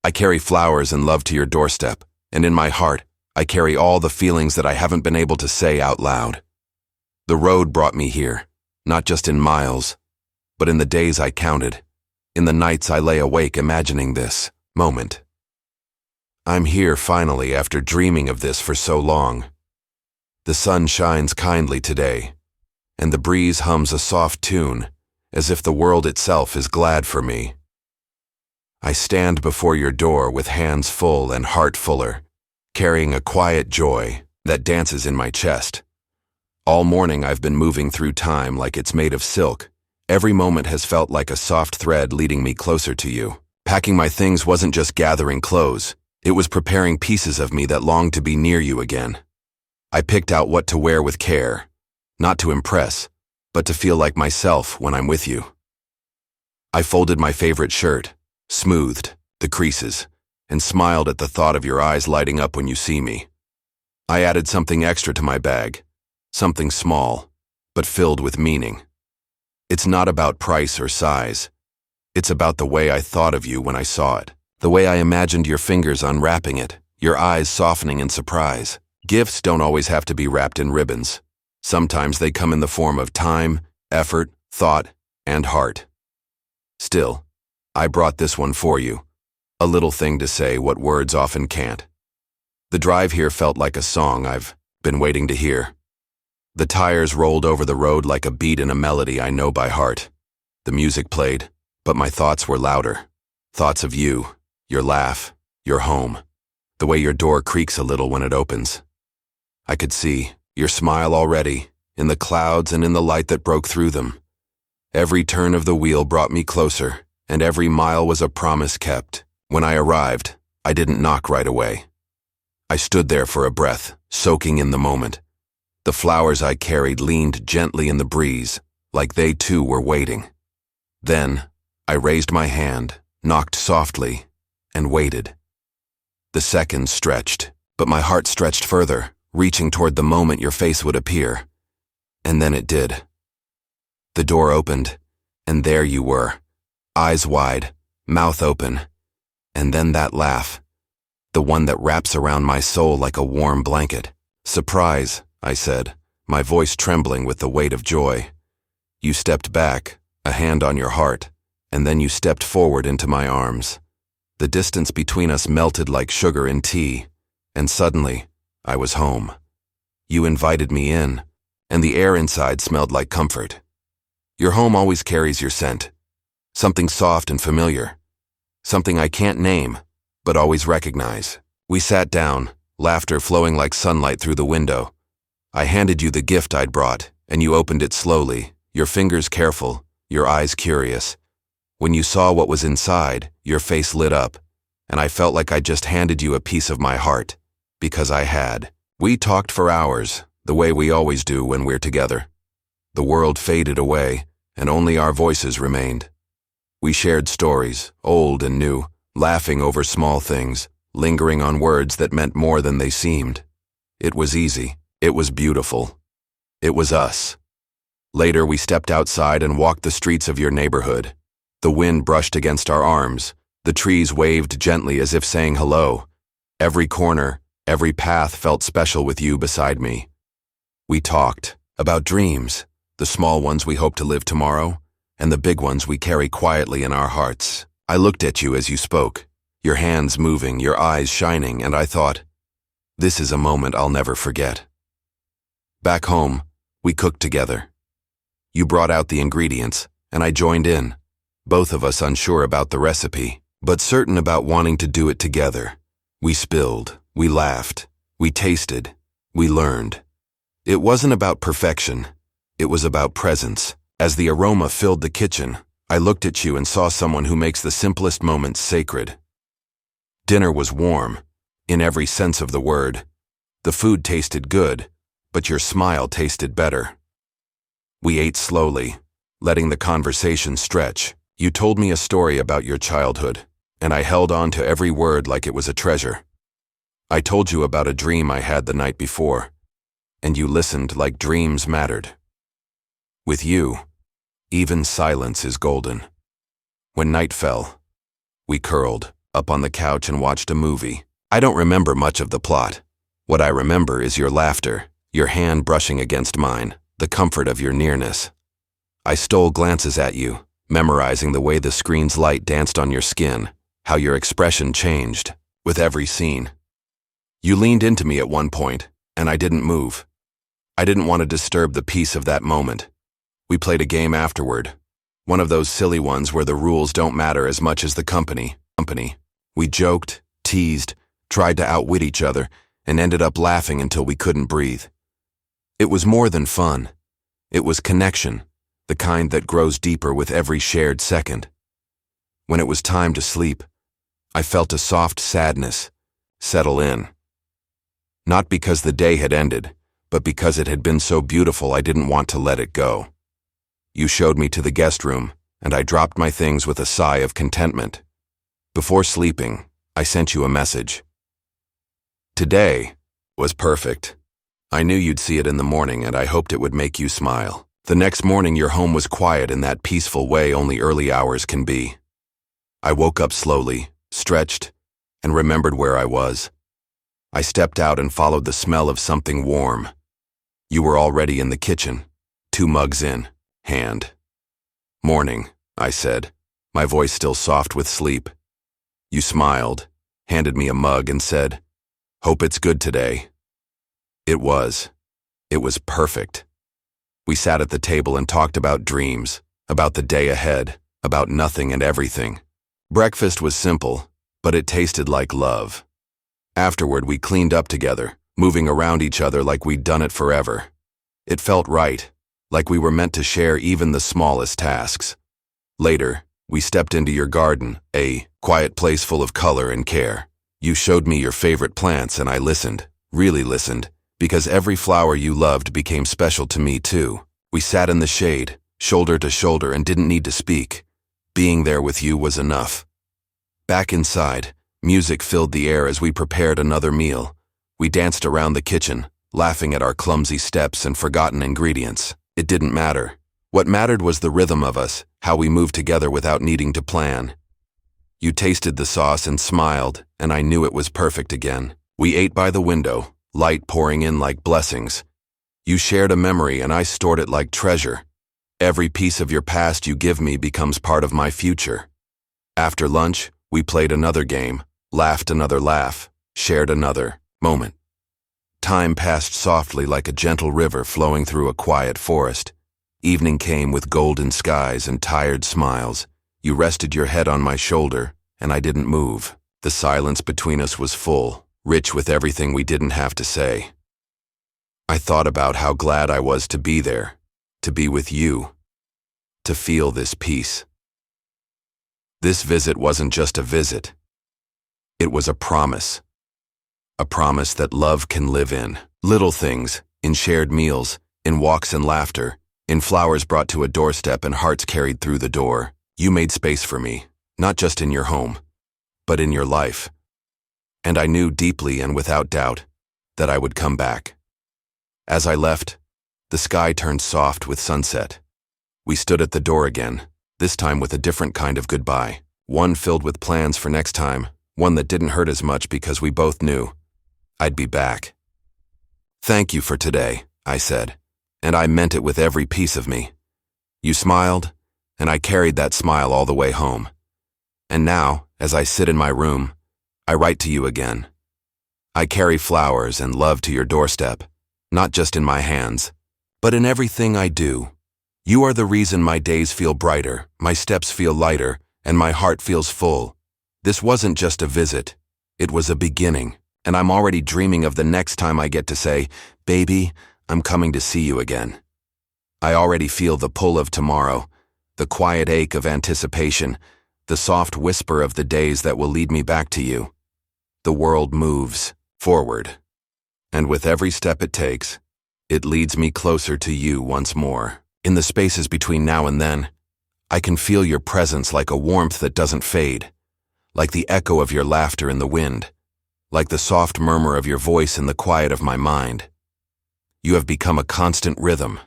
I carry flowers and love to your doorstep, and in my heart, I carry all the feelings that I haven't been able to say out loud. The road brought me here, not just in miles, but in the days I counted, in the nights I lay awake imagining this moment. I'm here finally after dreaming of this for so long. The sun shines kindly today, and the breeze hums a soft tune, as if the world itself is glad for me. I stand before your door with hands full and heart fuller, carrying a quiet joy that dances in my chest. All morning I've been moving through time like it's made of silk. Every moment has felt like a soft thread leading me closer to you. Packing my things wasn't just gathering clothes, it was preparing pieces of me that longed to be near you again. I picked out what to wear with care, not to impress, but to feel like myself when I'm with you. I folded my favorite shirt, smoothed the creases, and smiled at the thought of your eyes lighting up when you see me. I added something extra to my bag, something small, but filled with meaning. It's not about price or size. It's about the way I thought of you when I saw it, the way I imagined your fingers unwrapping it, your eyes softening in surprise. Gifts don't always have to be wrapped in ribbons. Sometimes they come in the form of time, effort, thought, and heart. Still, I brought this one for you, a little thing to say what words often can't. The drive here felt like a song I've been waiting to hear. The tires rolled over the road like a beat in a melody I know by heart. The music played, but my thoughts were louder. Thoughts of you, your laugh, your home, the way your door creaks a little when it opens. I could see your smile already, in the clouds and in the light that broke through them. Every turn of the wheel brought me closer, and every mile was a promise kept. When I arrived, I didn't knock right away. I stood there for a breath, soaking in the moment. The flowers I carried leaned gently in the breeze, like they too were waiting. Then, I raised my hand, knocked softly, and waited. The seconds stretched, but my heart stretched further, reaching toward the moment your face would appear. And then it did. The door opened, and there you were, eyes wide, mouth open, and then that laugh, the one that wraps around my soul like a warm blanket. Surprise, I said, my voice trembling with the weight of joy. You stepped back, a hand on your heart, and then you stepped forward into my arms. The distance between us melted like sugar in tea, and suddenly, I was home. You invited me in, and the air inside smelled like comfort. Your home always carries your scent, something soft and familiar, something I can't name, but always recognize. We sat down, laughter flowing like sunlight through the window. I handed you the gift I'd brought, and you opened it slowly, your fingers careful, your eyes curious. When you saw what was inside, your face lit up, and I felt like I just handed you a piece of my heart, because I had. We talked for hours, the way we always do when we're together. The world faded away, and only our voices remained. We shared stories, old and new, laughing over small things, lingering on words that meant more than they seemed. It was easy. It was beautiful. It was us. Later, we stepped outside and walked the streets of your neighborhood. The wind brushed against our arms. The trees waved gently as if saying hello. Every corner, every path felt special with you beside me. We talked about dreams, the small ones we hope to live tomorrow, and the big ones we carry quietly in our hearts. I looked at you as you spoke, your hands moving, your eyes shining, and I thought, this is a moment I'll never forget. Back home, we cooked together. You brought out the ingredients, and I joined in, both of us unsure about the recipe, but certain about wanting to do it together. We spilled, we laughed, we tasted, we learned. It wasn't about perfection, it was about presence. As the aroma filled the kitchen, I looked at you and saw someone who makes the simplest moments sacred. Dinner was warm, in every sense of the word. The food tasted good, but your smile tasted better. We ate slowly, letting the conversation stretch. You told me a story about your childhood, and I held on to every word like it was a treasure. I told you about a dream I had the night before, and you listened like dreams mattered. With you, even silence is golden. When night fell, we curled up on the couch and watched a movie. I don't remember much of the plot. What I remember is your laughter, your hand brushing against mine, the comfort of your nearness. I stole glances at you, memorizing the way the screen's light danced on your skin, how your expression changed with every scene. You leaned into me at one point, and I didn't move. I didn't want to disturb the peace of that moment. We played a game afterward, one of those silly ones where the rules don't matter as much as the company. We joked, teased, tried to outwit each other, and ended up laughing until we couldn't breathe. It was more than fun. It was connection, the kind that grows deeper with every shared second. When it was time to sleep, I felt a soft sadness settle in. Not because the day had ended, but because it had been so beautiful I didn't want to let it go. You showed me to the guest room, and I dropped my things with a sigh of contentment. Before sleeping, I sent you a message. Today was perfect. I knew you'd see it in the morning, and I hoped it would make you smile. The next morning, your home was quiet in that peaceful way only early hours can be. I woke up slowly, stretched, and remembered where I was. I stepped out and followed the smell of something warm. You were already in the kitchen, 2 mugs in, hand. Morning, I said, my voice still soft with sleep. You smiled, handed me a mug and said, "Hope it's good today." It was. It was perfect. We sat at the table and talked about dreams, about the day ahead, about nothing and everything. Breakfast was simple, but it tasted like love. Afterward, we cleaned up together, moving around each other like we'd done it forever. It felt right, like we were meant to share even the smallest tasks. Later, we stepped into your garden, a quiet place full of color and care. You showed me your favorite plants and I listened, really listened, because every flower you loved became special to me too. We sat in the shade, shoulder to shoulder, and didn't need to speak. Being there with you was enough. Back inside, music filled the air as we prepared another meal. We danced around the kitchen, laughing at our clumsy steps and forgotten ingredients. It didn't matter. What mattered was the rhythm of us, how we moved together without needing to plan. You tasted the sauce and smiled, and I knew it was perfect again. We ate by the window, light pouring in like blessings. You shared a memory and I stored it like treasure. Every piece of your past you give me becomes part of my future. After lunch, we played another game, laughed another laugh, shared another moment. Time passed softly like a gentle river flowing through a quiet forest. Evening came with golden skies and tired smiles. You rested your head on my shoulder, and I didn't move. The silence between us was full, rich with everything we didn't have to say. I thought about how glad I was to be there, to be with you, to feel this peace. This visit wasn't just a visit. It was a promise. A promise that love can live in little things, in shared meals, in walks and laughter, in flowers brought to a doorstep and hearts carried through the door. You made space for me, not just in your home, but in your life. And I knew deeply and without doubt that I would come back. As I left, the sky turned soft with sunset. We stood at the door again, this time with a different kind of goodbye, one filled with plans for next time, one that didn't hurt as much because we both knew I'd be back. "Thank you for today," I said, and I meant it with every piece of me. You smiled, and I carried that smile all the way home. And now, as I sit in my room, I write to you again. I carry flowers and love to your doorstep, not just in my hands, but in everything I do. You are the reason my days feel brighter, my steps feel lighter, and my heart feels full. This wasn't just a visit, it was a beginning, and I'm already dreaming of the next time I get to say, "Baby, I'm coming to see you again." I already feel the pull of tomorrow, the quiet ache of anticipation, the soft whisper of the days that will lead me back to you. The world moves forward, and with every step it takes, it leads me closer to you once more. In the spaces between now and then, I can feel your presence like a warmth that doesn't fade, like the echo of your laughter in the wind, like the soft murmur of your voice in the quiet of my mind. You have become a constant rhythm,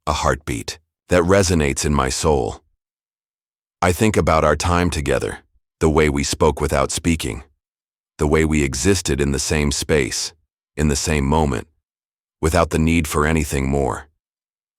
a heartbeat that resonates in my soul. I think about our time together, The way we spoke without speaking. The way we existed in the same space, in the same moment, without the need for anything more.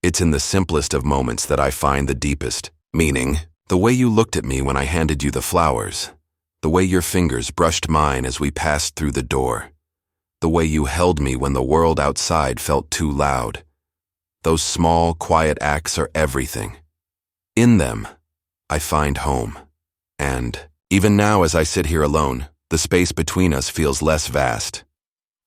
It's in the simplest of moments that I find the deepest meaning. The way you looked at me when I handed you the flowers. The way your fingers brushed mine as we passed through the door. The way you held me when the world outside felt too loud. Those small, quiet acts are everything. In them, I find home. And even now as I sit here alone, the space between us feels less vast.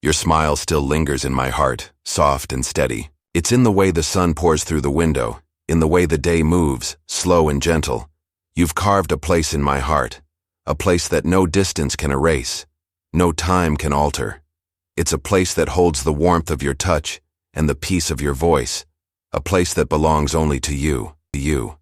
Your smile still lingers in my heart, soft and steady. It's in the way the sun pours through the window, in the way the day moves, slow and gentle. You've carved a place in my heart, a place that no distance can erase, no time can alter. It's a place that holds the warmth of your touch and the peace of your voice, a place that belongs only to you.